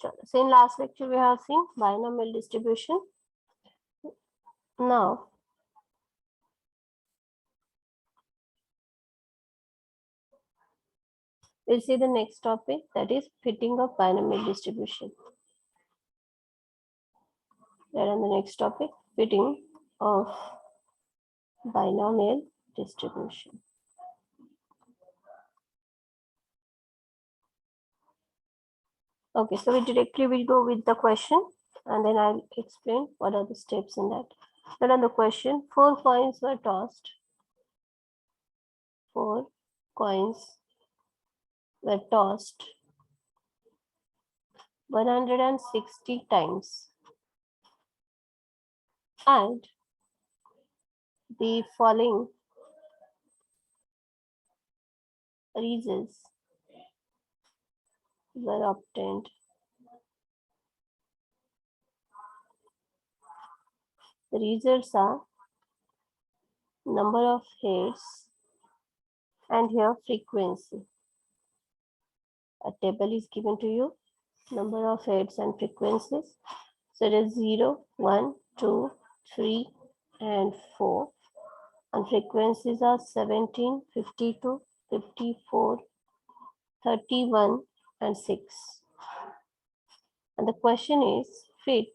So in last lecture we have seen binomial distribution. Now we'll see the next topic, that is fitting of binomial distribution. Then on the next topic, fitting of binomial distribution. Okay, so we directly will go with the question and then I'll explain what are the steps in that. Then on the question, 4 coins were tossed. 4 coins were tossed 160 times. And the following results were obtained. The results are number of heads and here frequency. A table is given to you, number of heads and frequencies. So it is 0, 1, 2, 3, and 4. And frequencies are 17, 52, 54, 31, and 6. And the question is, fit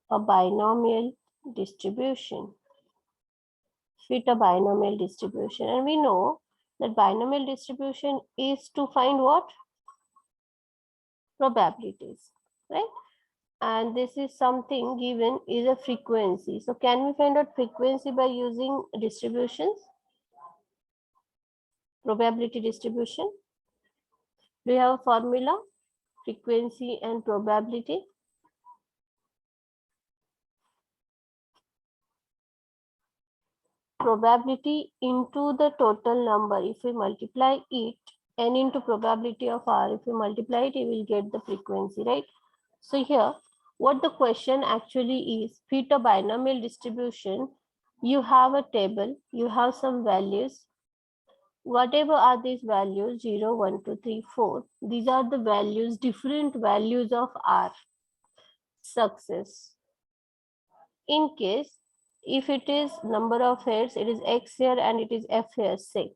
a binomial distribution. Fit a binomial distribution. And we know that binomial distribution is to find what? Probabilities, right? And this is something given is a frequency. So can we find out frequency by using distributions? Probability distribution. Do you have a formula? Frequency and probability. Probability into the total number. If we multiply it, n into probability of r, if we multiply it, you will get the frequency, right? So here, what the question actually is, fit a binomial distribution. You have a table, you have some values. Whatever are these values, 0, 1, 2, 3, 4. These are the values, different values of R success. In case, if it is number of heads, it is X here and it is F here, say.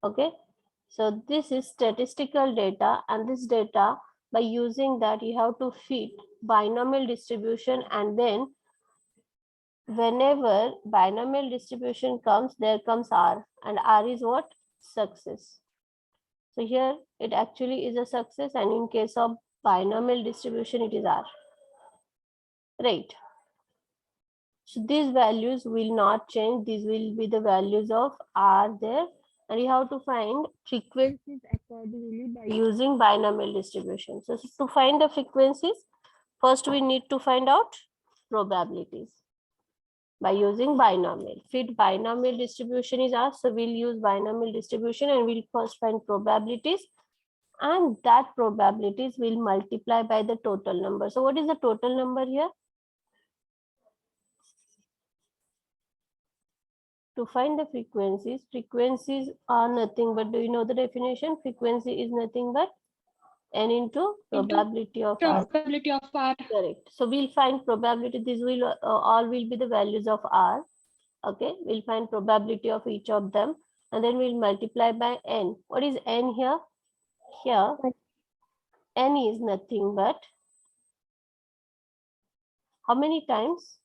Okay. So this is statistical data, and this data, by using that, you have to fit binomial distribution, and then whenever binomial distribution comes, there comes R, and R is what? Success. So here it actually is a success, and in case of binomial distribution, it is R. Right. So these values will not change. These will be the values of R there. And you have to find frequencies accordingly by using binomial distribution. So to find the frequencies, first we need to find out probabilities by using binomial. Fit binomial distribution is asked, so we'll use binomial distribution and we'll first find probabilities, and that probabilities will multiply by the total number. So what is the total number here? To find the frequencies, frequencies are nothing but, do you know the definition? Frequency is nothing but n into probability of R. Probability of R. Correct. So we'll find probability. This will all will be the values of R. Okay, we'll find probability of each of them, and then we'll multiply by n. What is n here? Here, n is nothing but how many times?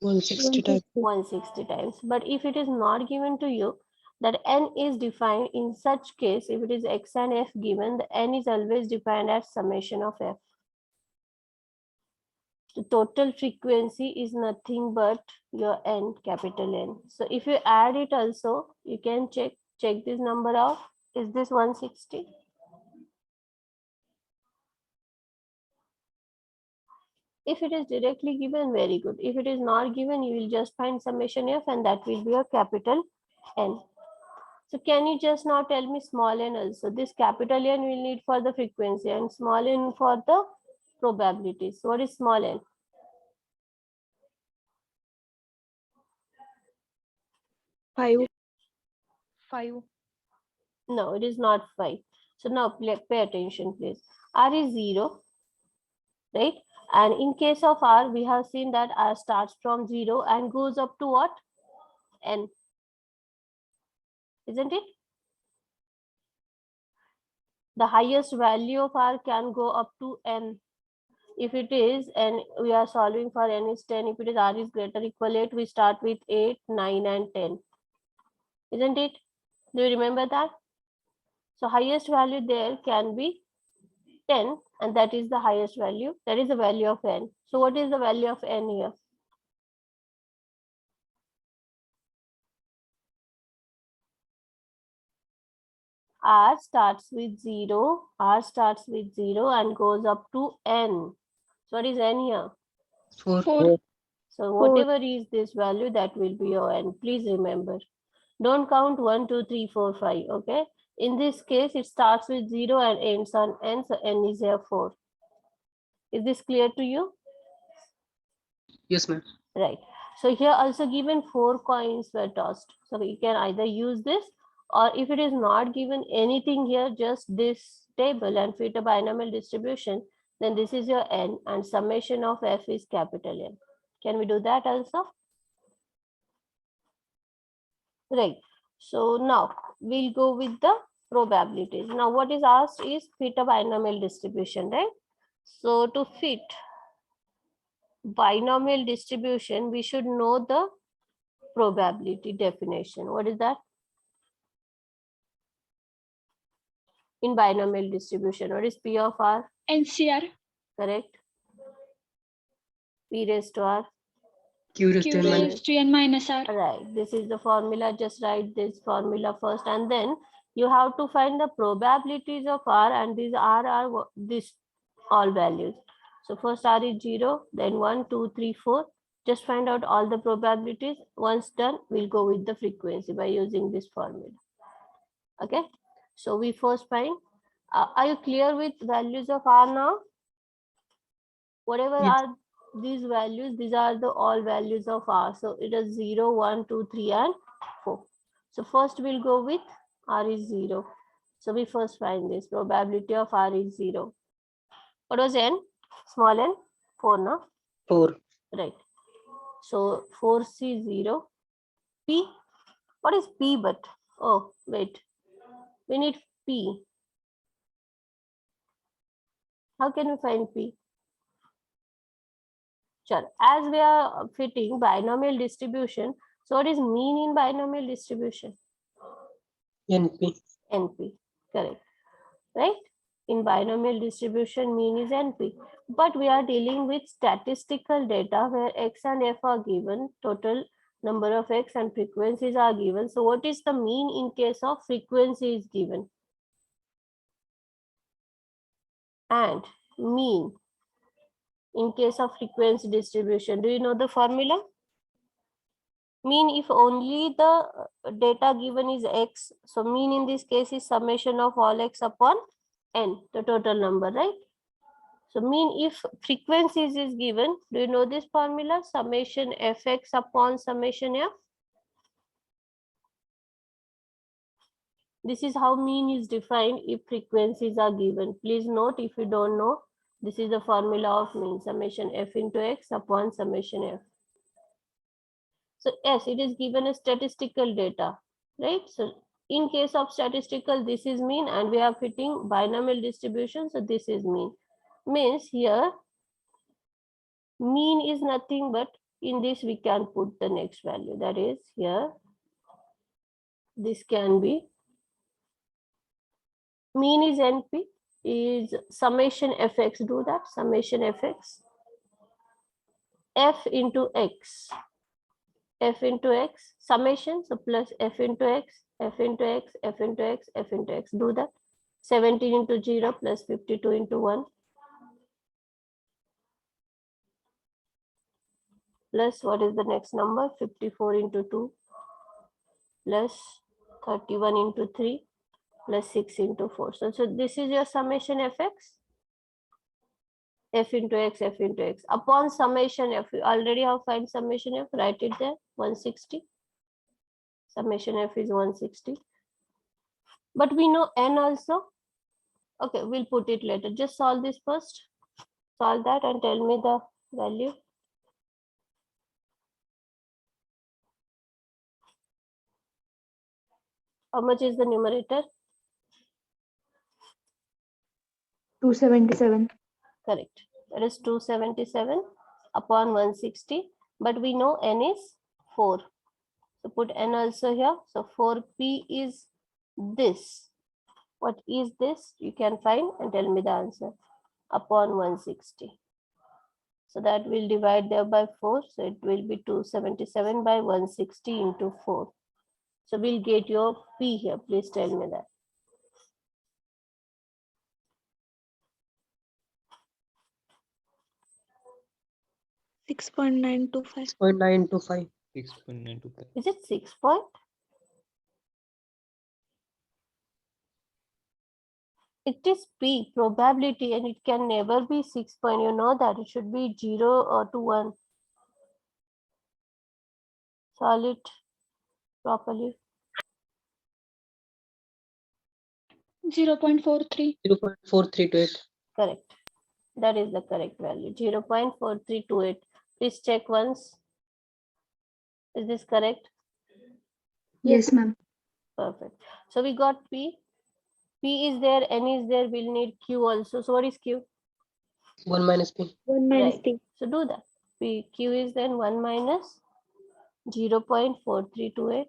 160 times. 160 times. But if it is not given to you, that n is defined in such case, if it is x and f given, the n is always defined as summation of f. The total frequency is nothing but your n, capital N. So if you add it also, you can check this number out. Is this 160? If it is directly given, very good. If it is not given, you will just find summation f, and that will be a capital N. So can you just now tell me small n also? This capital N will need for the frequency and small n for the probabilities. What is small n? 5. 5. No, it is not 5. So now pay attention, please. R is 0, right? And in case of R, we have seen that R starts from 0 and goes up to what? N. Isn't it? The highest value of R can go up to N. If it is, and we are solving for N is 10, if it is R is greater equal 8, we start with 8, 9, and 10. Isn't it? Do you remember that? So highest value there can be 10, and that is the highest value. That is the value of N. So what is the value of N here? R starts with 0, R starts with 0 and goes up to N. So what is N here? 4. So whatever is this value, that will be your N. Please remember. Don't count 1, 2, 3, 4, 5. Okay. In this case, it starts with 0 and ends on N. So N is here 4. Is this clear to you? Yes, ma'am. Right. So here also given 4 coins were tossed. So you can either use this, or if it is not given anything here, just this table and fit a binomial distribution, then this is your N and summation of F is capital N. Can we do that also? Right. So now we'll go with the probabilities. Now what is asked is fit a binomial distribution, right? So to fit binomial distribution, we should know the probability definition. What is that? In binomial distribution, what is P of R? NCR. Correct. P raised to R. Q raised Q to n raised to n minus R. Right. This is the formula. Just write this formula first, and then you have to find the probabilities of R, and these R are this all values. So first R is 0, then 1, 2, 3, 4. Just find out all the probabilities. Once done, we'll go with the frequency by using this formula. Okay. So we first find, are you clear with values of R now? Whatever Yes. are these values, these are the all values of R. So it is 0, 1, 2, 3, and 4. So first we'll go with R is 0. So we first find this probability of R is 0. What was N? Small n? 4, no? 4. Right. So 4C0. P? What is P but? Oh, wait. We need P. How can we find P? Sure. As we are fitting binomial distribution, so what is mean in binomial distribution? NP. NP. Correct. Right? In binomial distribution, mean is NP. But we are dealing with statistical data where X and F are given, total number of X and frequencies are given. So what is the mean in case of frequency is given? And mean in case of frequency distribution, do you know the formula? Mean if only the data given is X. So mean in this case is summation of all X upon N, the total number, right? So mean if frequencies is given, do you know this formula? Summation Fx upon summation F. This is how mean is defined if frequencies are given. Please note, if you don't know, this is the formula of mean, summation F into X upon summation F. So yes, it is given as statistical data, right? So in case of statistical, this is mean, and we are fitting binomial distribution. So this is mean. Means here, mean is nothing but in this we can put the next value. That is here, this can be, mean is NP, is summation Fx, do that, summation Fx, F into X. F into X, summation, so plus F into X, F into X, F into X, F into X. Do that. 17 into 0 plus 52 into 1. Plus what is the next number? 54 into 2 plus 31 into 3 plus 6 into 4. So this is your summation Fx. F into X, F into X. Upon summation F, you already have find summation F, write it there, 160. Summation F is 160. But we know N also. Okay, we'll put it later. Just solve this first. Solve that and tell me the value. How much is the numerator? 277. Correct. That is 277 upon 160. But we know n is 4. So put n also here. So 4p is this. What is this? You can find and tell me the answer. Upon 160. So that will divide there by 4. So it will be 277 by 160 into 4. So we'll get your p here. Please tell me that. 6.925. 6.925. 6.925. Is it 6 point? It is p, probability, and it can never be 6 point. You know that it should be 0 or to 1. Solve it properly. 0.43. 0.4328. Correct. That is the correct value. 0.4328. Please check once. Is this correct? Yes, ma'am. Perfect. So we got p. P is there, n is there. We'll need q also. So what is q? 1 minus p. 1 minus Right. p. So do that. P q is then 1 minus 0.4328.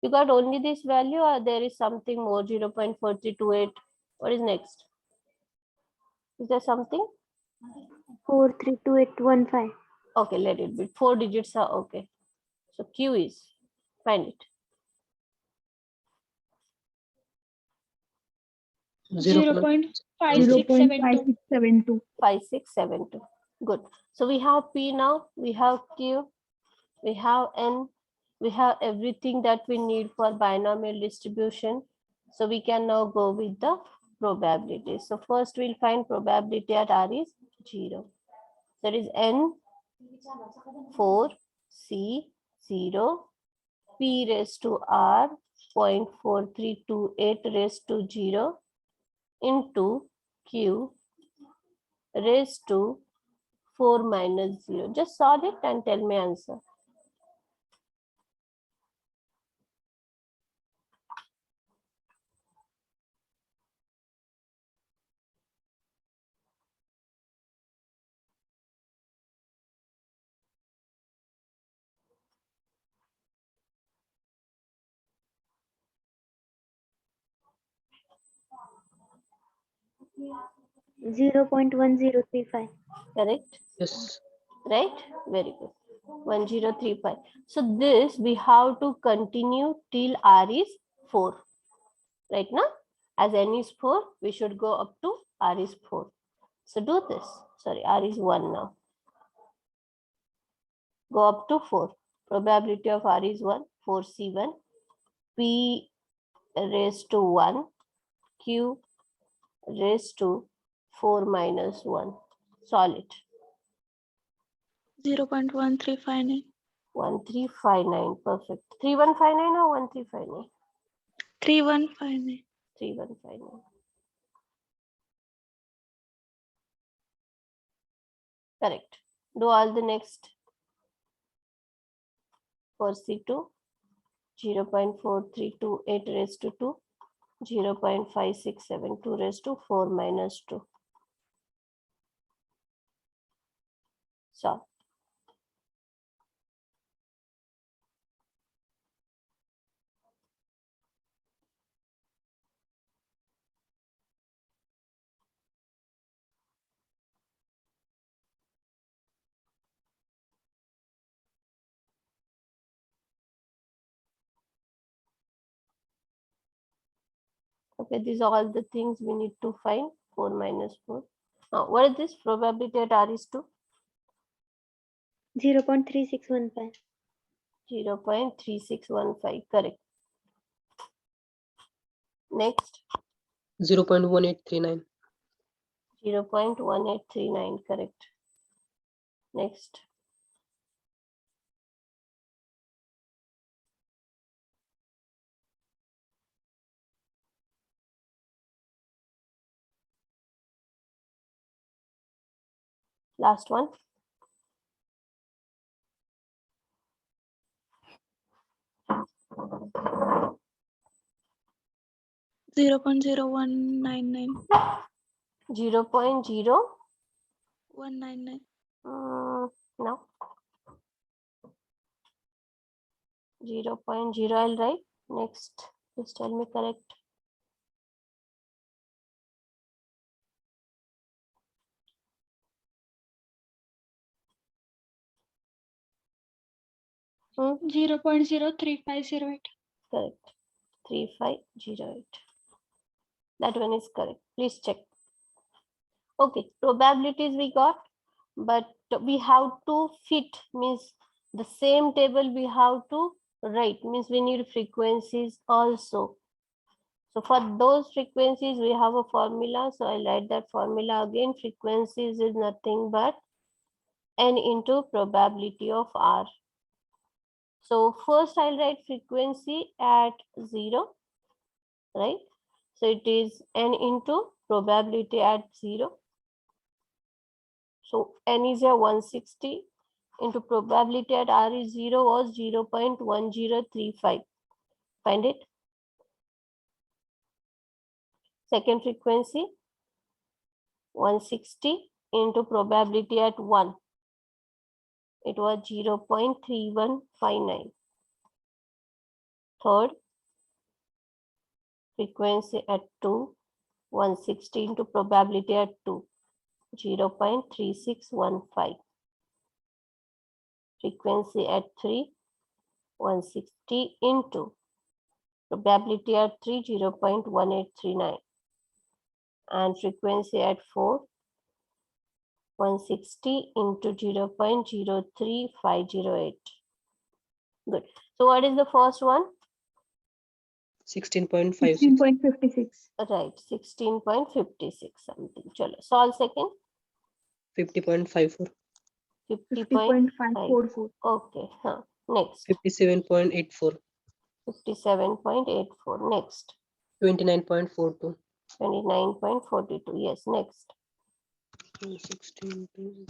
You got only this value or there is something more? 0.4328. What is next? Is there something? 432815. Okay, let it be. 4 digits are okay. So q is, find it. 0.5672. 5672. Good. So we have p now. We have q. We have n. We have everything that we need for binomial distribution. So we can now go with the probability. So first we'll find probability at r is 0. That is n 4 c 0 p raised to r 0.4328 raised to 0 into q raised to 4 minus 0. Just solve it and tell me answer. Zero 0.1035. Correct? Yes. Right? Very good. 1035. So this we have to continue till r is 4. Right now, as n is 4, we should go up to r is 4. So do this. Sorry, r is 1 now. Go up to 4. Probability of r is 1, 4c1. P raised to 1. Q raised to 4 minus 1. Solve it. 0.1359. 1359. Perfect. 3159 or 1359? 3159. 3159. Correct. Do all the next. For C2, 0.4328 raised to 2, 0.5672 raised to 4 minus 2. So, okay, these are all the things we need to find. 4 minus 4. Now, what is this? Probability at R is 2? 0.3615. 0.3615. Correct. Next, 0.1839. 0.1839. Correct. Next, Last one. 0.0199. 0.0. 199. No. 0.0 I'll write. Next, please tell me correct. Hmm? 0.03508. Correct. 3508. That one is correct. Please check. Okay, probabilities we got, but we have to fit, means the same table we have to write, means we need frequencies also. So for those frequencies, we have a formula. So I'll write that formula again. Frequencies is nothing but n into probability of R. So first I'll write frequency at 0, right? So it is n into probability at 0. So n is a 160 into probability at R is 0 was 0.1035. Find it. Second frequency 160 into probability at 1. It was 0.3159. Third frequency at 2, 160 into probability at 2, 0.3615. Frequency at 3, 160 into probability at 3, 0.1839. And frequency at 4, 160 into 0.03508. Good. So what is the first one? 16.56. 16.56. Right, 16.56 something. Chalo. Solve second. 50.54. 50.544. Okay. Next. 57.84. 57.84. Next. 29.42. 29.42. Yes. Next. 16 to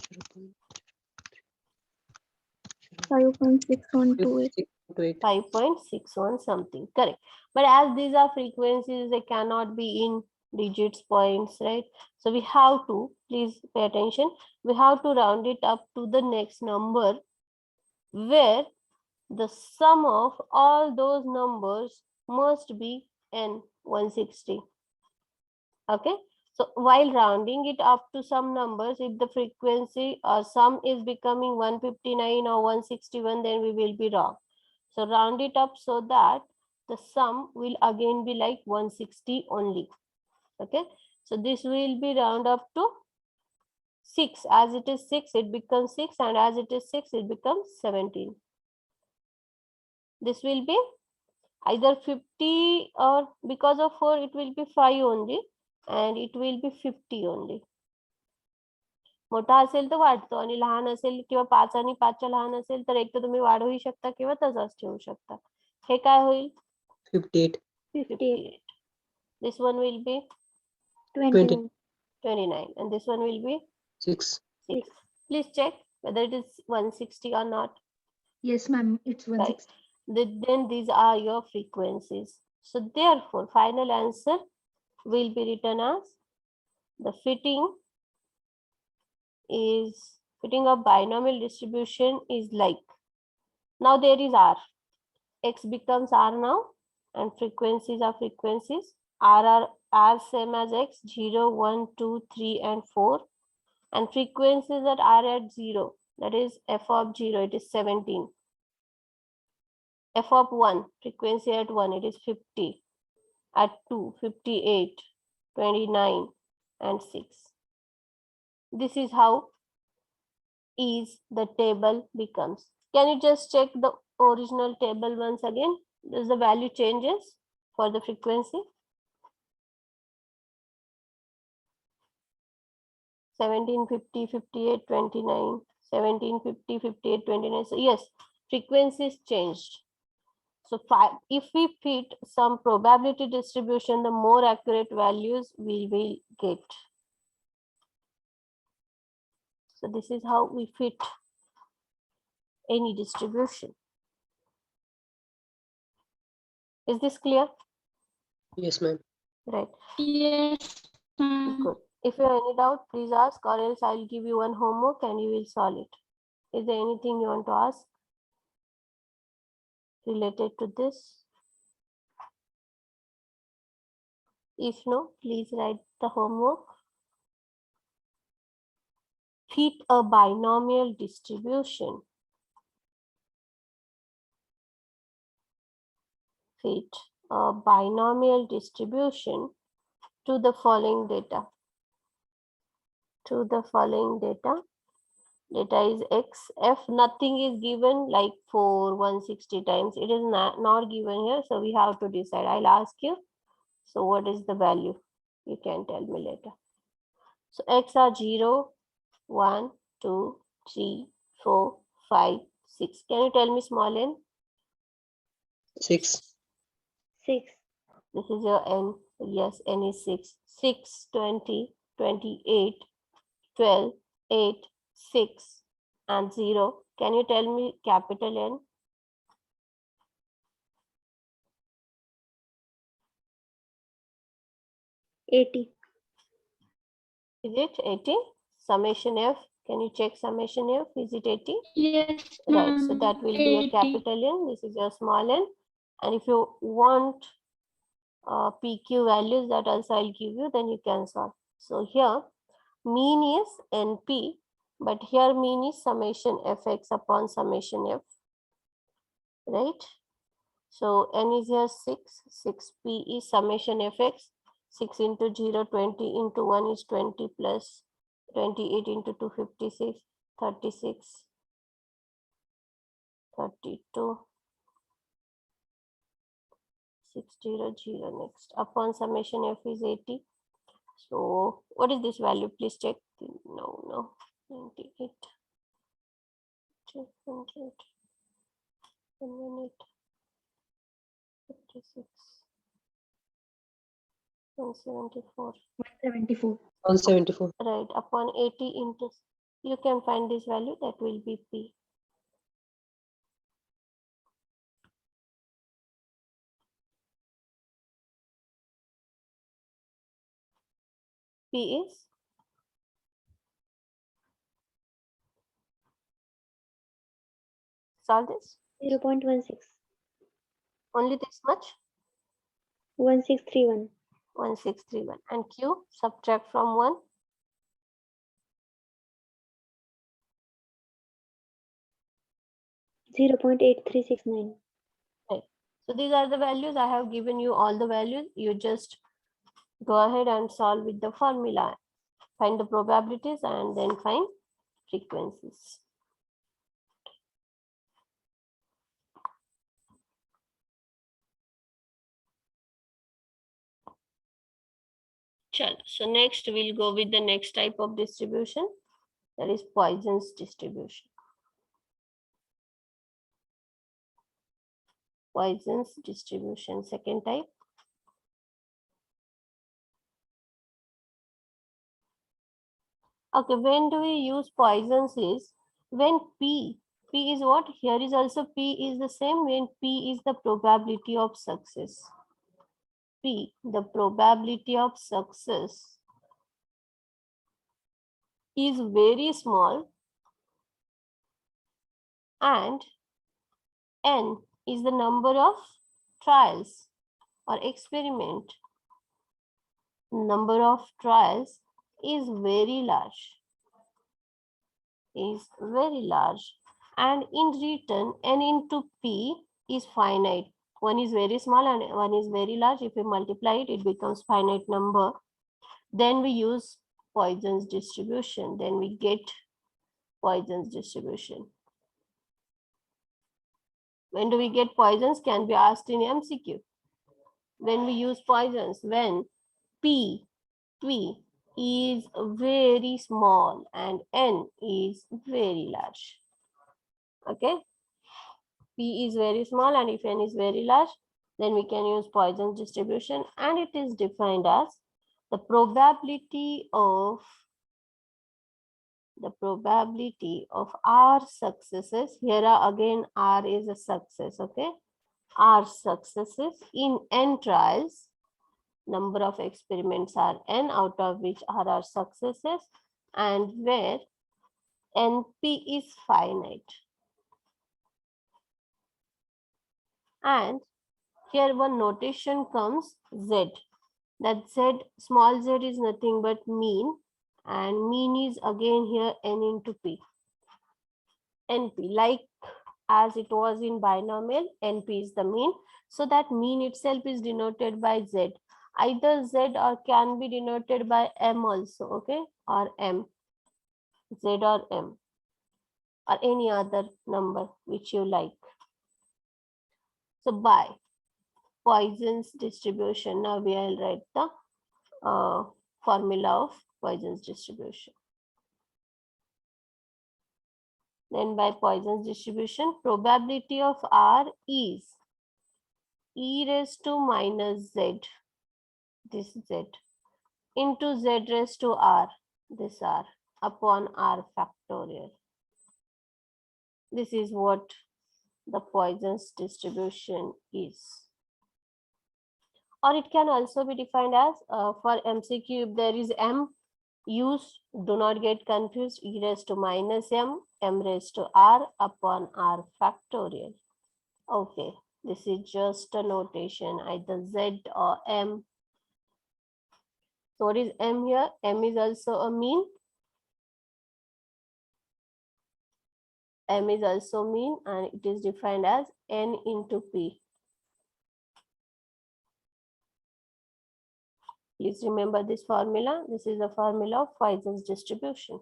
5.6128. 0.628. 5.61 something. Correct. But as these are frequencies, they cannot be in digits, points, right? So we have to, please pay attention, we have to round it up to the next number where the sum of all those numbers must be n 160. Okay. So while rounding it up to some numbers, if the frequency or sum is becoming 159 or 161, then we will be wrong. So round it up so that the sum will again be like 160 only. Okay. So this will be round up to 6. As it is 6, it becomes 6, and as it is 6, it becomes 17. This will be either 50, or because of 4, it will be 5 only, and it will be 50 only. मोठा असेल तर वाढतो आणि लहान असेल किंवा 5 आणि 5च्या लहान असेल तर एक तर तुम्ही वाढवू शकता किंवा तसाच ठेवू शकता. हे काय होईल? 58. 58. This one will be 29. 29, and this one will be 6. 6. Please check whether it is 160 or not. Yes, ma'am. It's 160. Then these are your frequencies. So therefore, final answer will be written as the fitting of binomial distribution is like. Now there is R. X becomes R now, and frequencies are frequencies. R same as X, 0, 1, 2, 3, and 4. And frequencies that are at 0, that is f of 0, it is 17. F of 1, frequency at 1, it is 50. At 2, 58, 29, and 6. This is how easy the table becomes. Can you just check the original table once again? Does the value changes for the frequency? 17, 50, 58, 29, 17, 50, 58, 29. So yes, frequencies changed. So if we fit some probability distribution, the more accurate values we will get. So this is how we fit any distribution. Is this clear? Yes, ma'am. Right. Yes, ma'am. Good. If you have any doubt, please ask, or else I'll give you one homework and you will solve it. Is there anything you want to ask related to this? If no, please write the homework. Fit a binomial distribution. Fit a binomial distribution to the following data. To the following data. Data is x. F nothing is given like 4, 160 times. It is not given here. So we have to decide. I'll ask you. So what is the value? You can tell me later. So x are 0, 1, 2, 3, 4, 5, 6. Can you tell me small n? 6. 6. This is your n. Yes, n is 6. 6, 20, 28, 12, 8, 6, and 0. Can you tell me capital N? 80. Is it 80? Summation F. Can you check summation F? Is it 80? Yes, Right. So that will be a capital N. This is your small n. And if you want PQ values, that also I'll give you, then you can solve. So here mean is NP, but here mean is summation Fx upon summation F. Right? So n is here 6. 6p is summation Fx. 6 into 0, 20 into 1 is 20 plus 28 into 2, 56, 36, 32, 6, 0, 0 next. Upon summation F is 80. So what is this value? Please check. No. 98, 200, 108, 56, 174. 174. 174. Right, upon 80 into, you can find this value, that will be P. P is solve this. 0.16. Only this much. 1631. 1631. And Q, subtract from 1. 0.8369. So these are the values. I have given you all the values. You just go ahead and solve with the formula. Find the probabilities and then find frequencies. So next we'll go with the next type of distribution, that is Poisson's distribution. Poisson's distribution, second type. Okay, when do we use Poisson's is when P is what? Here is also P is the same when P is the probability of success. P, the probability of success is very small and N is the number of trials or experiment. Number of trials is very large. And in return N into P is finite. One is very small and one is very large. If we multiply it, it becomes finite number. Then we use Poisson's distribution. Then we get Poisson's distribution. When do we get Poisson's? Can be asked in MCQ. When we use Poisson's, when P is very small and N is very large. Okay. P is very small and if N is very large, then we can use Poisson's distribution, and it is defined as the probability of the probability of R successes, here again R is a success, okay? R successes in N trials, number of experiments are N, out of which R are successes, and where NP is finite. And here one notation comes Z. That Z, small z is nothing but mean, and mean is again here N into P. NP, like as it was in binomial, NP is the mean. So that mean itself is denoted by Z. Either Z or can be denoted by M also, okay? Or M, Z or M, or any other number which you like. So by Poisson's distribution, now we will write the formula of Poisson's distribution. Then by Poisson's distribution, probability of R is e raised to minus z, this z, into z raised to r, this r, upon r factorial. This is what the Poisson's distribution is. Or it can also be defined as, for MCQ, if there is m, use, do not get confused, e raised to minus m raised to r upon r factorial. Okay, this is just a notation, either z or m. So what is m here? M is also a mean. M is also mean, and it is defined as n into p. Please remember this formula. This is the formula of Poisson's distribution.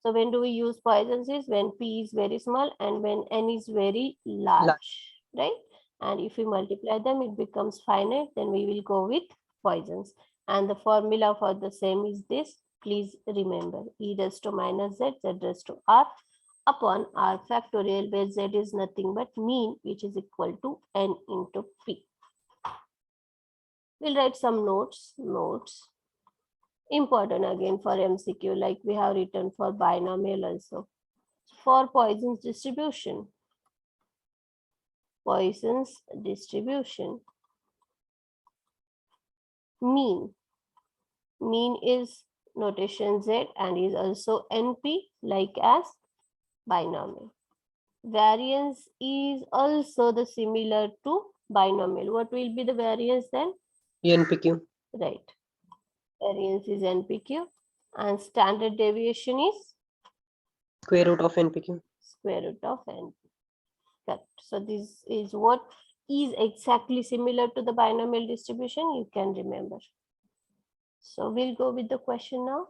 So when do we use Poisson's? Is when p is very small and when n is very large, right? And if we multiply them, it becomes finite. Then we will go with Poisson's. And the formula for the same is this. Please remember, e raised to minus z, z raised to r upon r factorial, where z is nothing but mean, which is equal to n into p. We'll write some notes. Important again for MCQ, like we have written for binomial also. For Poisson's distribution, mean is notation Z and is also NP, like as binomial. Variance is also the similar to binomial. What will be the variance then? NPQ. Right. Variance is NPQ, and standard deviation is Square root of NPQ. square root of NP. Correct. So this is what is exactly similar to the binomial distribution, you can remember. So we'll go with the question now.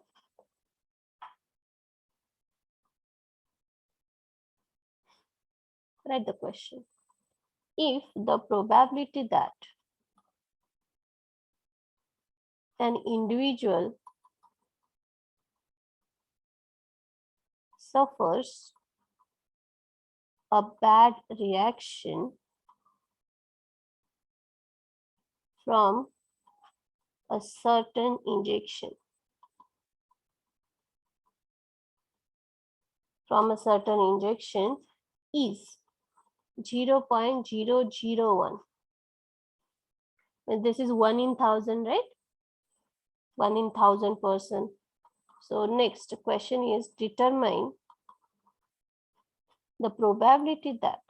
Write the question. If the probability that an individual suffers a bad reaction from a certain injection, is 0.001. And this is 1 in 1,000, right? 1 in 1,000%. So next question is, determine the probability that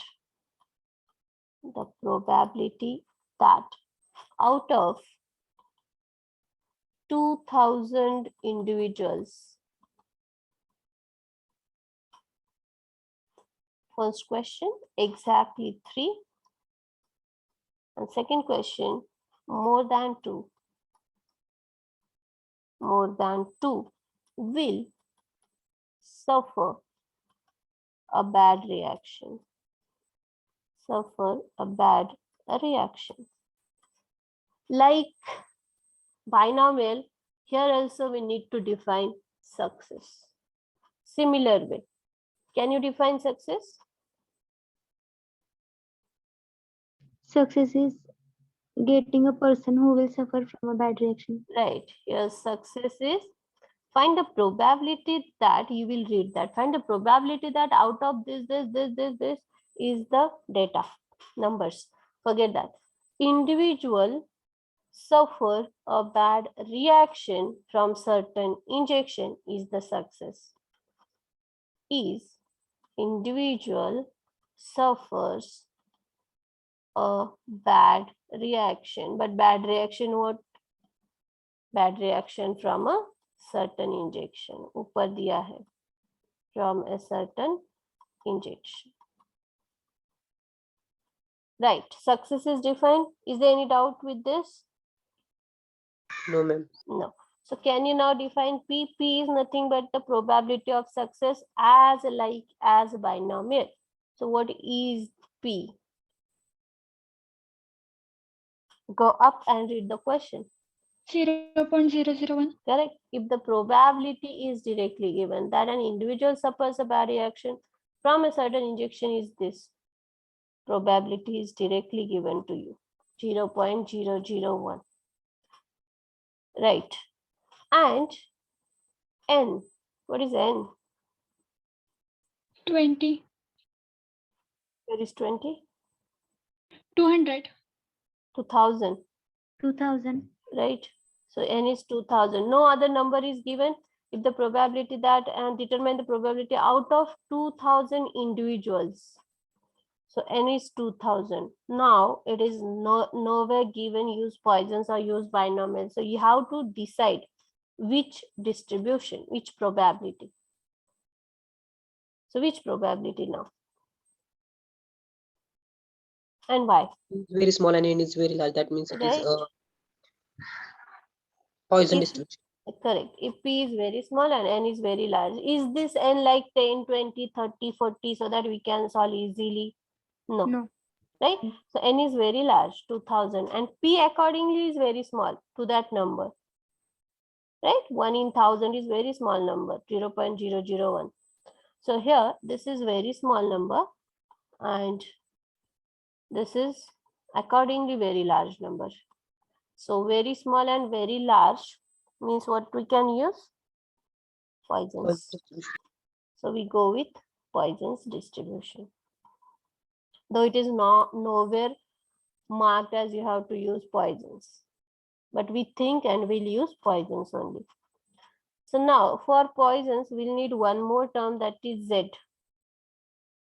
out of 2,000 individuals. First question, exactly 3. And second question, more than 2 will suffer a bad reaction. Like binomial, here also we need to define success. Similar way. Can you define success? Success is Getting a person who will suffer from a bad reaction. Right. Your success is find the probability that you will read that. Find the probability that out of this is the data numbers. Forget that. Individual suffer a bad reaction from certain injection is the success. Is individual suffers a bad reaction, but bad reaction what? Bad reaction from a certain injection. ऊपर दिया है from a certain injection. Right. Success is defined. Is there any doubt with this? No, ma'am. No. So can you now define P? P is nothing but the probability of success as like as binomial. So what is P? Go up and read the question. 0.001. Correct. If the probability is directly given that an individual suffers a bad reaction from a certain injection is this. Probability is directly given to you. 0.001. Right. And N. What is N? 20. Where is 20? 200. 2000. 2000. Right. So N is 2000. No other number is given. If the probability that and determine the probability out of 2000 individuals. So N is 2000. Now it is nowhere given use Poisson's or use binomial. So you have to decide which distribution, which probability. So which probability now? And why? It's very small and n is very large. That means it is Right. a Poisson If- distribution. Correct. If P is very small and N is very large, is this N like 10, 20, 30, 40 so that we can solve easily? No. No. Right? So N is very large, 2000, and P accordingly is very small to that number. Right? 1 in 1000 is very small number, 0.001. So here, this is very small number and this is accordingly very large number. So very small and very large means what we can use? Poisson Poisson's. distribution. So we go with Poisson's distribution. Though it is not nowhere marked as you have to use Poisson's. But we think and we'll use Poisson's only. So now for Poisson's, we'll need one more term that is Z.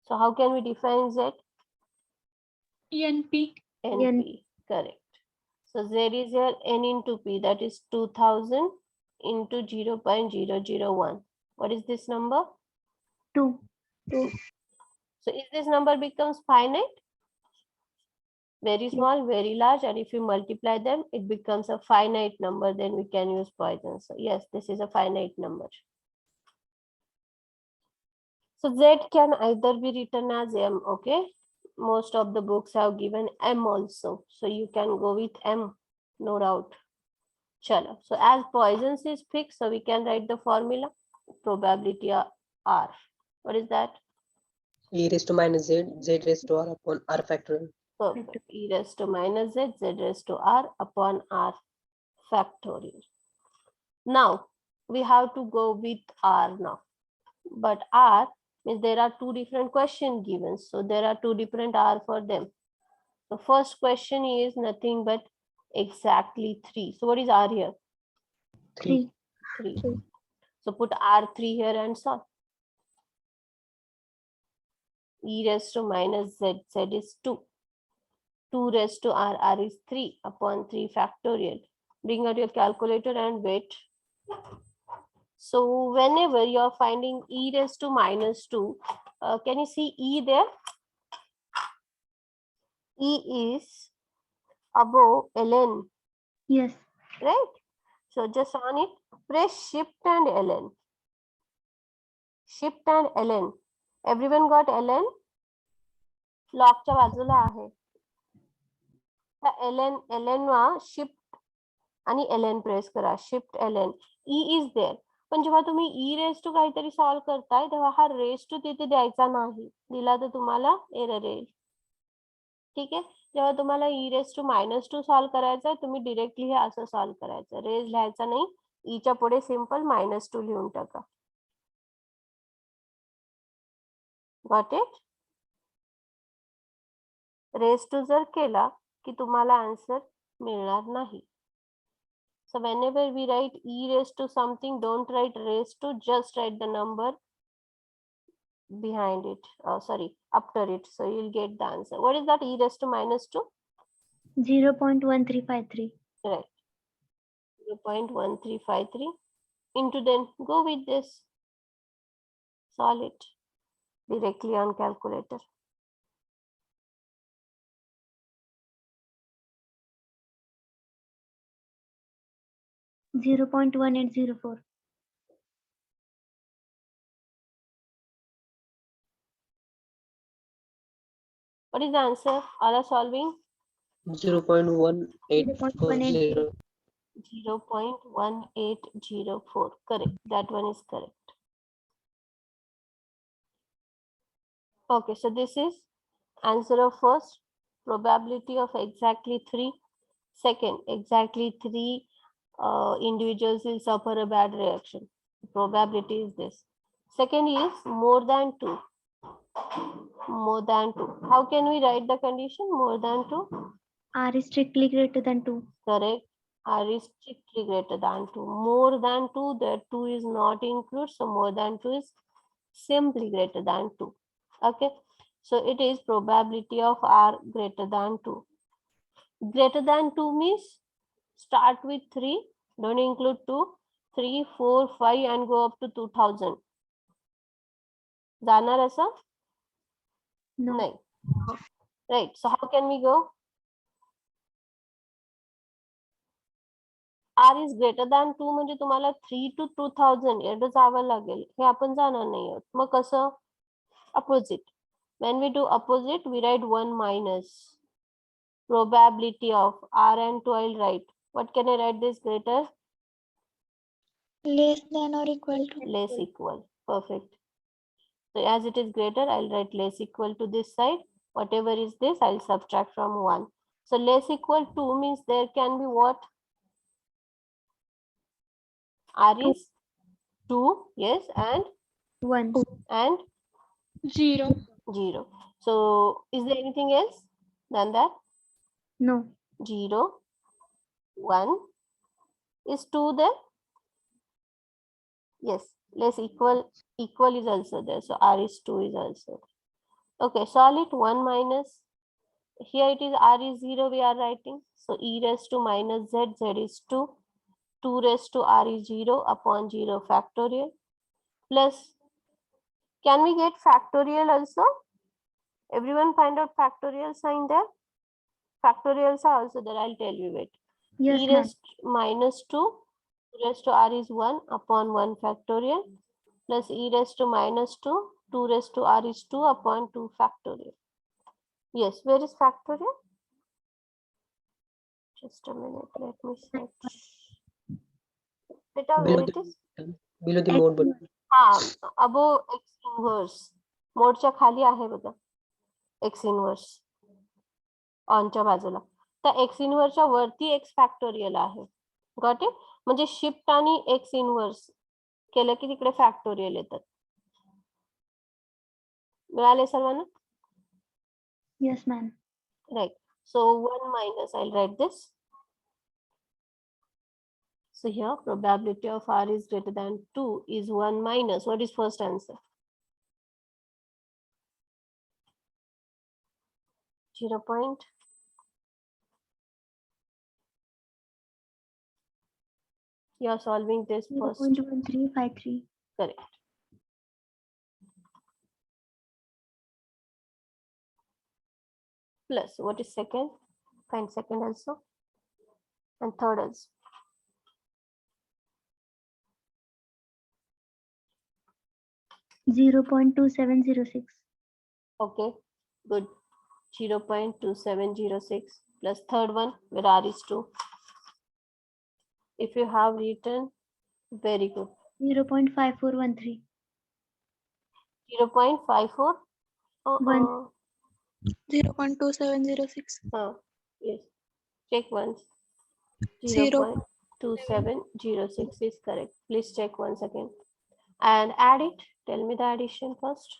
So how can we define Z? NP. NP, correct. So Z is here N into P, that is 2000 into 0.001. What is this number? 2. So if this number becomes finite, very small, very large, and if you multiply them, it becomes a finite number, then we can use Poisson. So yes, this is a finite number. So Z can either be written as M, okay? Most of the books have given M also. So you can go with M, no doubt. Chalo. So as Poisson's is fixed, so we can write the formula, probability R. What is that? E raised to minus z, z raised to r upon r factorial. Perfect. E raised to minus Z, Z raised to R upon R factorial. Now, we have to go with R now. But R means there are two different questions given. So there are two different R for them. The first question is nothing but exactly 3. So what is R here? 3. 3. So put R3 here and solve. E raised to minus Z, Z is 2. 2 raised to R, R is 3 upon 3 factorial. Bring out your calculator and wait. So whenever you are finding E raised to minus 2, can you see E there? E is above ln, Yes. right? So just on it, press shift and ln. Shift and ln. Everyone got ln? लॉकच्या बाजूला आहे. ln shift आणि ln press करा. Shift ln. E is there. पण जेव्हा तुम्ही E raise to काहीतरी solve करताय तेव्हा हा रेस टू तिथे द्यायचा नाही. दिला तर तुम्हाला एरर येईल. ठीक आहे. जेव्हा तुम्हाला e⁻² सॉल्व करायचं आहे, तुम्ही डिरेक्टली हे असं सॉल्व करायचं, रेज लिहायचा नाही, ईच्या पुढे सिंपल -2 लिहून टाका. Got it? रेज टू जर केला की तुम्हाला आन्सर मिळणार नाही. So whenever we write e⁻² something, don't write raised to, just write the number behind it, sorry, after it, so you'll get the answer. What is that e⁻²? 0.1353. Right, 0.1353 into, then go with this, solve it directly on calculator. $0.1804. What is the answer? All are solving. 0.1840. 0.1804, correct, that one is correct. Okay, so this is answer of first, probability of exactly 3. Second, exactly 3 individuals will suffer a bad reaction. Probability is this. Second is more than 2. More than 2. How can we write the condition more than 2? R is strictly greater than 2. Correct. R is strictly greater than 2. More than 2, that 2 is not included, so more than 2 is simply greater than 2. Okay, so it is probability of R greater than 2. Greater than 2 means start with 3, don't include 2, 3, 4, 5 and go up to 2000. जाणार असं? No. नाही. Right, so how can we go? R is greater than 2 म्हणजे तुम्हाला 3 to 2000 एवढं जावं लागेल, हे आपण जाणार नाही आहोत. मग कसं? Opposite. When we do opposite, we write 1 minus probability of R and 2. I'll write. What can I write this greater? Less than or equal to. Less equal. Perfect. So as it is greater, I'll write less equal to this side. Whatever is this, I'll subtract from 1. So less equal 2 means there can be what? R is 2, yes, and 1. 0. 0. So is there anything else than that? No. 0, 1. Is 2 there? Yes, less equal is also there. So R is 2 is also there. Okay, solve it. 1 minus. Here it is R is 0 we are writing. So e⁻² z, z is 2. 2⁻R is 0 upon 0 factorial. Plus, can we get factorial also? Everyone find out factorial sign there. Factorials are also there. I'll tell you, wait. Yes, e⁻², ma'am. 2⁻R is 1 upon 1 factorial plus e⁻², 2⁻R is 2 upon 2 factorial. Yes, where is factorial? Just a minute, let me search. Beta, where it is? Below the mode button. Above x inverse. मोडच्या खाली आहे बघा x inverse ऑनच्या बाजूला. त्या x inverse च्या वरती x factorial आहे. Got it? म्हणजे shift आणि x inverse केलं की तिकडे फॅक्टोरियल येतात. मिळाले सर्वांना? Yes, ma'am. Right. So 1 minus, I'll write this. So here probability of R is greater than 2 is 1 minus. What is first answer? 0. You are solving this first. 0.1353. Correct. Plus, what is second? Find second also. And third also. $0.2706. Okay, good. 0.2706 plus third one where R is 2. If you have written, very good. 0.5413. 0.54. 0.2706. Yes. Check once. 0. 0.2706 is correct. Please check once again. And add it. Tell me the addition first.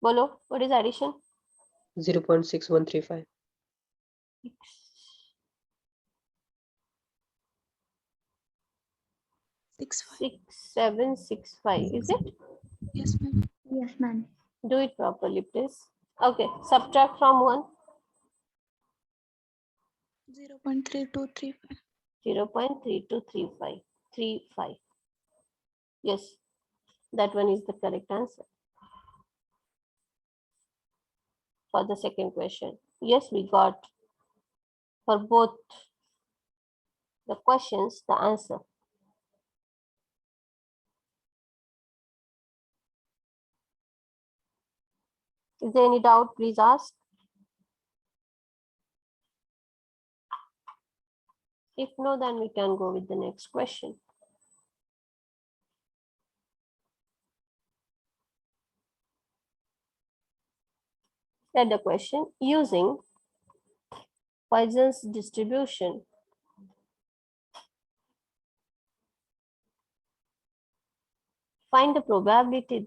Bolo, what is addition? 0.6135. 6765, is it? Yes, ma'am. Yes, ma'am. Do it properly, please. Okay, subtract from 1. 0.3235. 0.3235. 35. Yes, that one is the correct answer. For the second question. Yes, we got for both the questions the answer. Is there any doubt? Please ask. If no, then we can go with the next question. Let the question, using Poisson's distribution, find the probability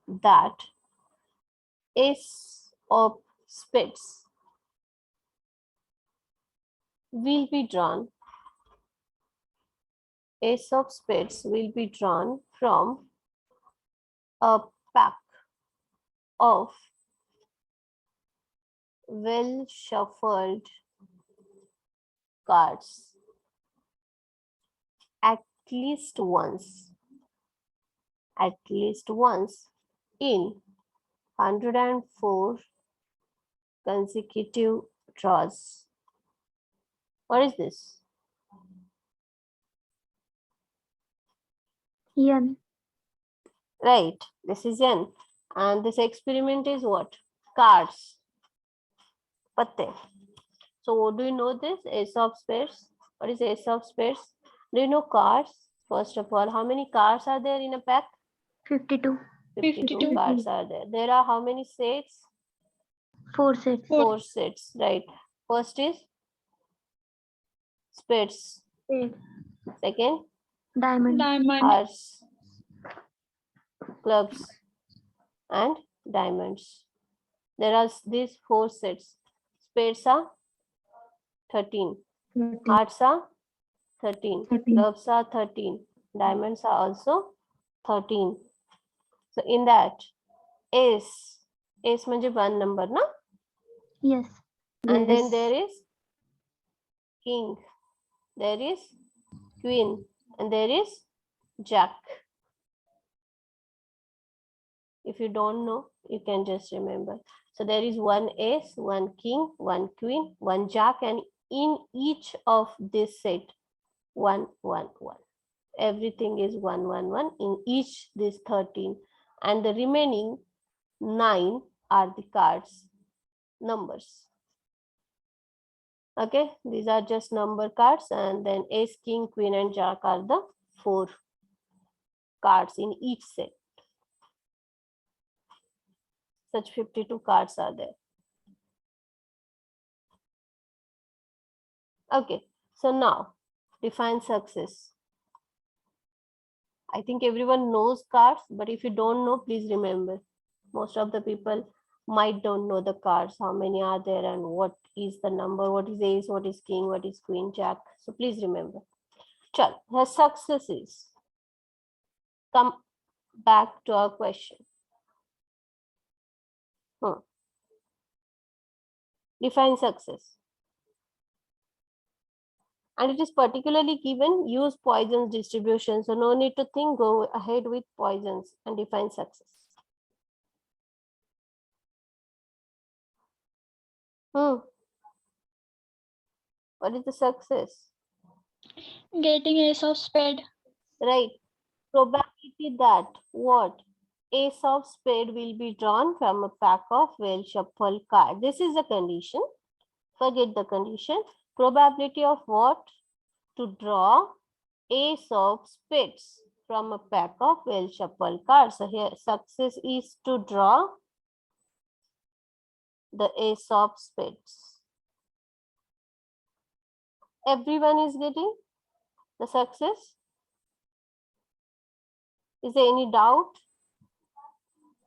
that ace of spades will be drawn. Ace of spades will be drawn from a pack of well shuffled cards at least once in 104 consecutive draws. What is this? N. Right, this is N. And this experiment is what? Cards. Patte. So do you know this? Ace of spades. What is ace of spades? Do you know cards? First of all, how many cards are there in a pack? 52. 52 cards are there. There are how many sets? 4 sets. 4 sets, right. First is spades. Spade. Second, Diamond. hearts, clubs, and diamonds. There are these 4 sets. Spades are 13. 13. Hearts are 13. 13. Clubs are 13. Diamonds are also 13. So in that, ace म्हणजे 1 number, no? Yes. And then there is king, there is queen, and there is jack. If you don't know, you can just remember. So there is 1 ace, 1 king, 1 queen, 1 jack, and in each of this set, 1, 1, 1. Everything is 1, 1, 1 in each this 13. And the remaining 9 are the cards numbers. Okay, these are just number cards, and then ace, king, queen, and jack are the 4 cards in each set. Such 52 cards are there. Okay, so now define success. I think everyone knows cards, but if you don't know, please remember. Most of the people might don't know the cards, how many are there and what is the number, what is ace, what is king, what is queen, jack. So please remember. Chal, her success is, come back to our question. Define success. And it is particularly given, use Poisson's distribution. So no need to think, go ahead with Poisson's and define success. What is the success? Getting ace of spade. Right. Probability that what? ace of spade will be drawn from a pack of well shuffled cards. This is the condition. Forget the condition. Probability of what? To draw ace of spades from a pack of well shuffled cards. So here success is to draw the ace of spades. Everyone is getting the success? Is there any doubt?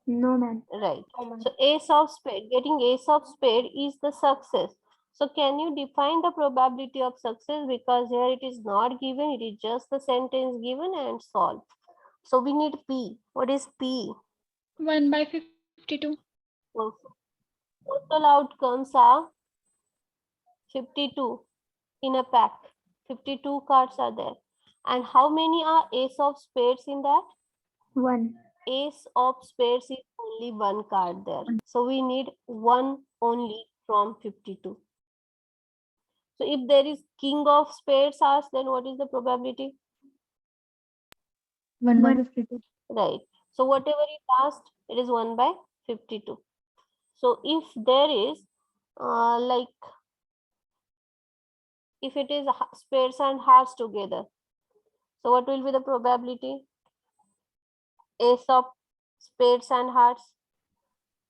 No, ma'am. Right. So ace of spade, getting ace of spade is the success. So can you define the probability of success? Because here it is not given, it is just the sentence given and solve. So we need P. What is P? 1/52. Total outcomes are 52 in a pack. 52 cards are there. And how many are ace of spades in that? 1. Ace of spades is only one card there. So we need one only from 52. So if there is king of spades asked, then what is the probability? 1/52. Right. So whatever is asked, it is 1/52. So if there is if it is spades and hearts together, so what will be the probability? Ace of spades and hearts,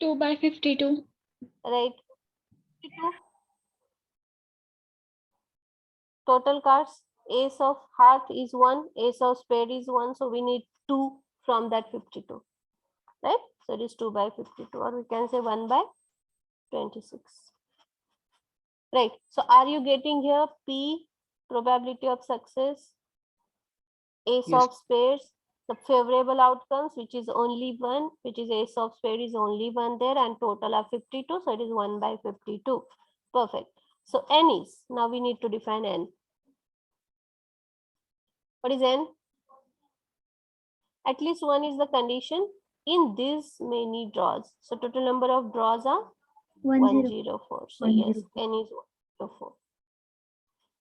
2/52. right? 52. Total cards, ace of heart is 1, ace of spade is 1, so we need 2 from that 52, right? So it is 2/52, or we can say 1/26, right? So are you getting here P, probability of success, ace Yes. of spades, the favorable outcomes, which is only one, which is ace of spade is only one there, and total are 52, so it is 1/52. Perfect. So n is, now we need to define n. What is n? At least one is the condition in this many draws. So total number of draws are 104. So yes, n is 104.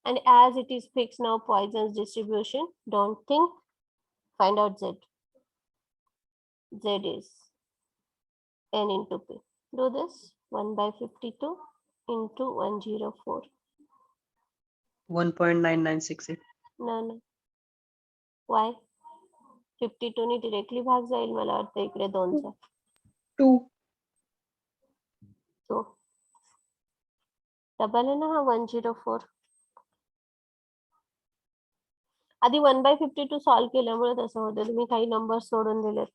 And as it is fixed now, Poisson's distribution, don't think, find out z. Z is n into p. Do this, 1/52 into 104. 1.9968. No. Why? 52 ने directly भाग जाईल, मला वाटतं इकडे 2चा. 2. So double आहे ना हा 104. आधी 1/52 सॉल्व केल्यामुळे तसं होतं. तुम्ही काही नंबर सोडून दिलेत.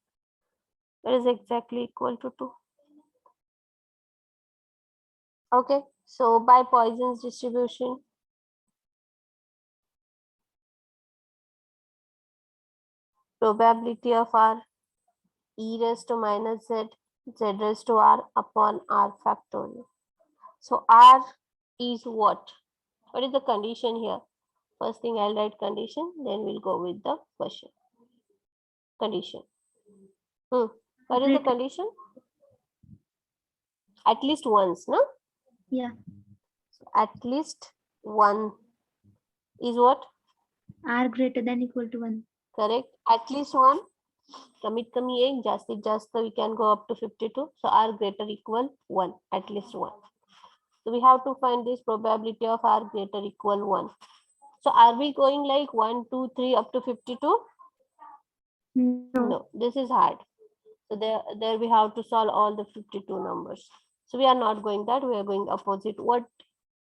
That is exactly equal to 2. Okay, so by Poisson's distribution, probability of r e raised to minus z, z raised to r upon r factorial. So r is what? What is the condition here? First thing I'll write condition, then we'll go with the question. Condition. What is the condition? At least once, no? Yeah. So at least one is what? R greater than equal to 1. Correct. At least one. Kamit kami ek, jastit jast we can go up to 52. So r greater equal 1. At least 1. So we have to find this probability of r greater equal 1. So are we going like 1, 2, 3 up to 52? No, this is hard. So there we have to solve all the 52 numbers. So we are not going that, we are going opposite. What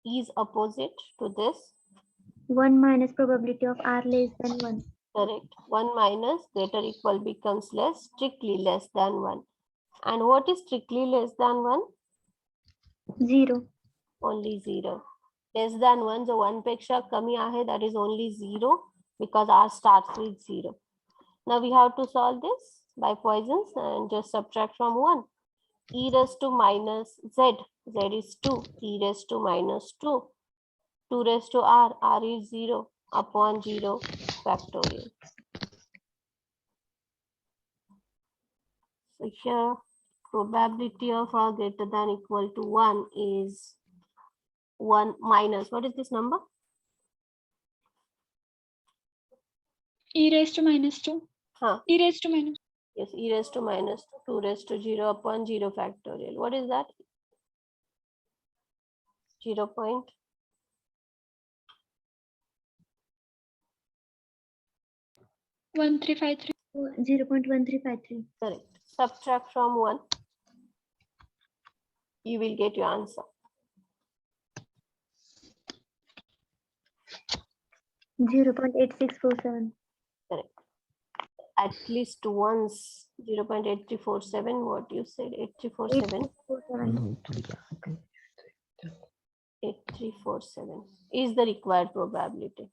is opposite to this? 1 minus probability of r less than 1. Correct. 1 minus greater equal becomes less, strictly less than 1. And what is strictly less than 1? 0. Only 0. Less than 1, so 1 peksha kami ahe, that is only 0 because r starts with 0. Now we have to solve this by Poisson's and just subtract from 1. E raised to minus z, z is 2, e raised to minus 2, 2 raised to r, r is 0 upon 0 factorial. So here probability of r greater than equal to 1 is 1 minus, what is this number? E raised to minus 2. Huh. E raised to minus Yes, e raised to minus 2 raised to 0 upon 0 factorial. What is that? 0 point 1353. 0.1353. correct. Subtract from 1. You will get your answer. 0.8647. Correct. At least once 0.8347. What you said? 8347. 8347. 8347 is the required probability.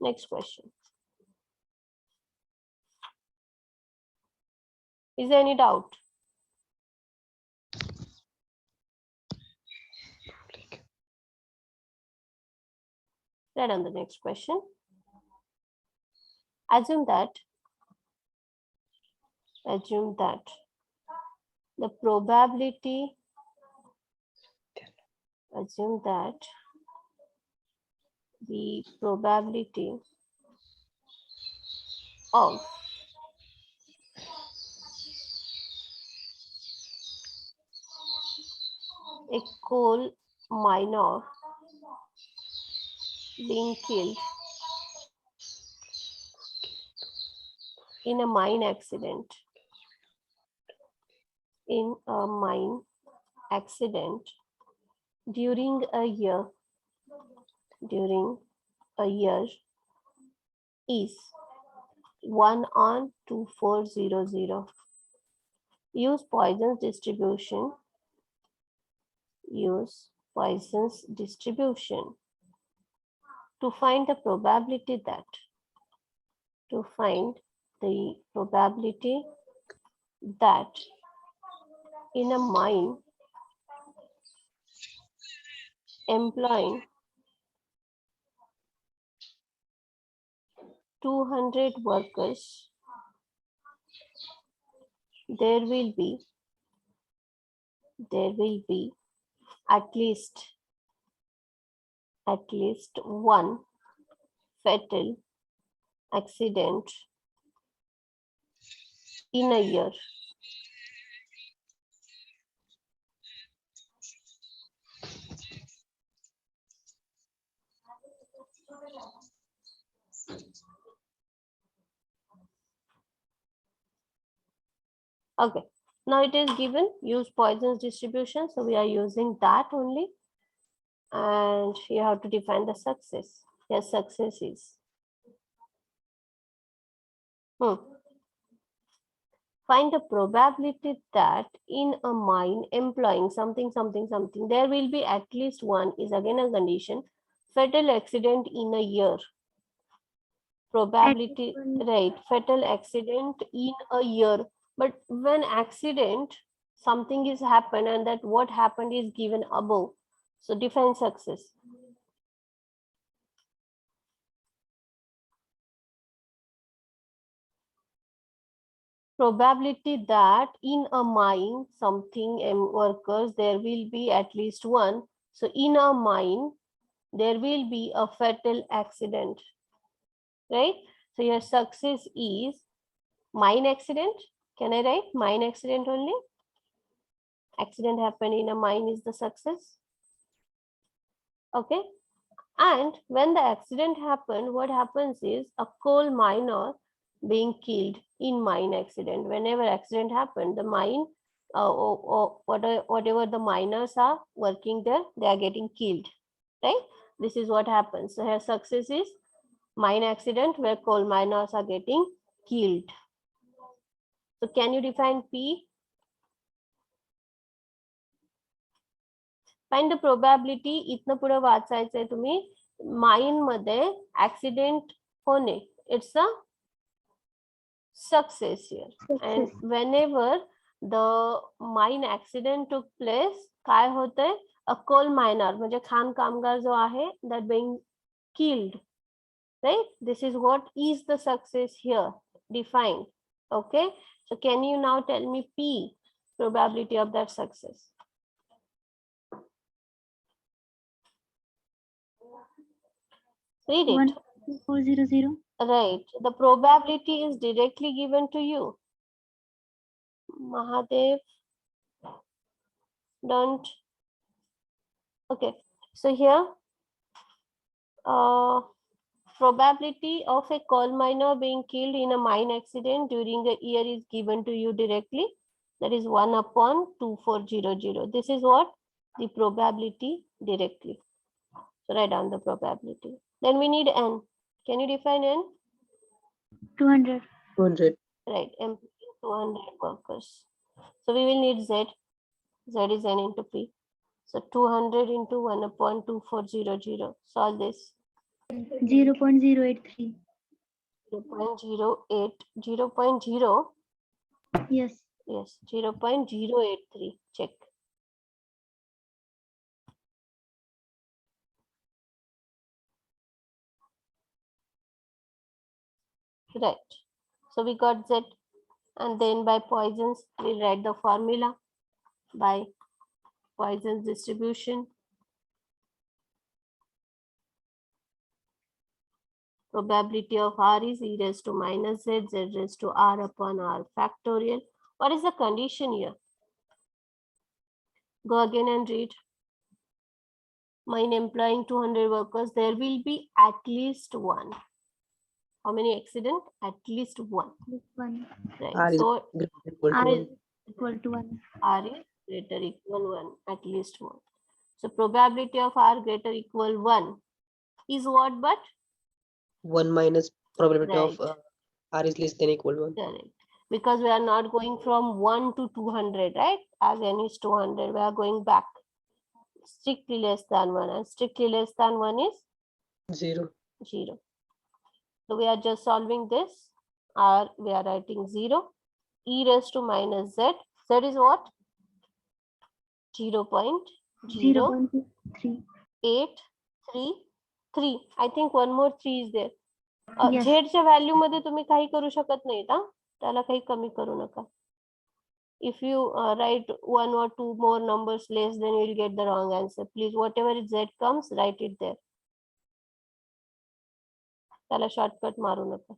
Next question. Is there any doubt? Read on the next question. Assume that the probability, assume that the probability of a coal miner being killed in a mine accident, during a year is 1 on 2400. Use Poisson's distribution. To find the probability that in a mine employing 200 workers, there will be at least one fatal accident in a year. Okay, now it is given, use Poisson's distribution. So we are using that only. And you have to define the success. Your success is. Find the probability that in a mine employing something, there will be at least one, is again a condition, fatal accident in a year. Probability, right, fatal accident in a year. But when accident, something is happened and that what happened is given above. So define success. Probability that in a mine, workers, there will be at least one. So in a mine, there will be a fatal accident, right? So your success is mine accident. Can I write mine accident only? Accident happened in a mine is the success. Okay. And when the accident happened, what happens is a coal miner being killed in mine accident. Whenever accident happened, the mine, whatever the miners are working there, they are getting killed, right? This is what happens. So here success is mine accident where coal miners are getting killed. So can you define P? Find the probability. इथनं पुढे वाचायचंय तुम्ही. Mine मध्ये accident होणे. It's a success here. And whenever the mine accident took place, काय होतंय? A coal miner, म्हणजे खान कामगार जो आहे, that being killed, right? This is what is the success here defined. Okay. So can you now tell me P, probability of that success? Read it. 1.400. Right. The probability is directly given to you. Mahadev, don't. Okay. So here, probability of a coal miner being killed in a mine accident during a year is given to you directly. That is 1/2400. This is what? The probability directly. So write down the probability. Then we need n. Can you define n? 200. 200. Right, employing 200 workers. So we will need z. Z is n into p. So 200 into 1/2400. Solve this. 0.083. 0.08, 0.0, Yes. yes, 0.083. Check. Right. So we got z, and then by Poisson's, we write the formula by Poisson's distribution. Probability of r is e raised to minus z, z raised to r upon r factorial. What is the condition here? Go again and read. Mine employing 200 workers, there will be at least one. How many accident? At least one. This one. Right. R is So greater than equal to R 1. is equal to 1. r is greater equal 1, at least one. So probability of r greater equal 1 is what? But 1 minus probability of right. R is less than equal 1. Correct. Because we are not going from 1 to 200, right? As n is 200, we are going back. Strictly less than 1, and strictly less than 1 is 0. 0. So we are just solving this. R, we are writing 0. E raised to minus z. Z is what? 0.0833. 0.3. I think one more 3 is there. Yes. झेडच्या value मध्ये तुम्ही काही करू शकत नाहीत हा, त्याला काही कमी करू नका. If you write 1 or 2 more numbers less, then you will get the wrong answer. Please, whatever z comes, write it there. त्याला shortcut मारू नका.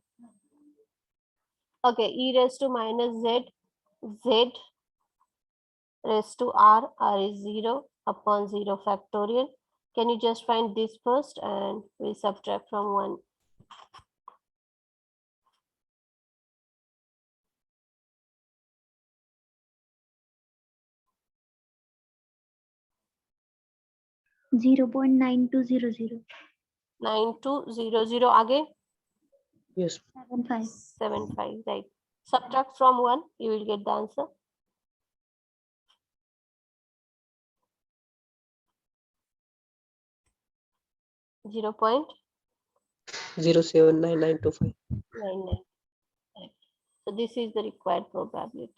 Okay, e raised to minus z, z raised to r, r is 0 upon 0 factorial. Can you just find this first and we subtract from 1? Zero point 9200. 9200 आगे Yes. 75. 75, right? Subtract from 1, you will get the answer. Zero point 0.79925. 99. Right. So this is the required probability.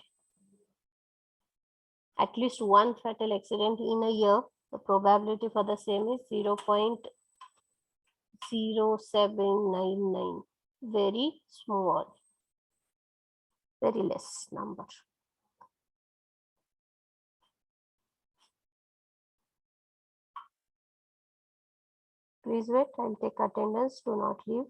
At least one fatal accident in a year, the probability for the same is 0.0799. Very small, very less number. Please wait, I'll take attendance, do not leave.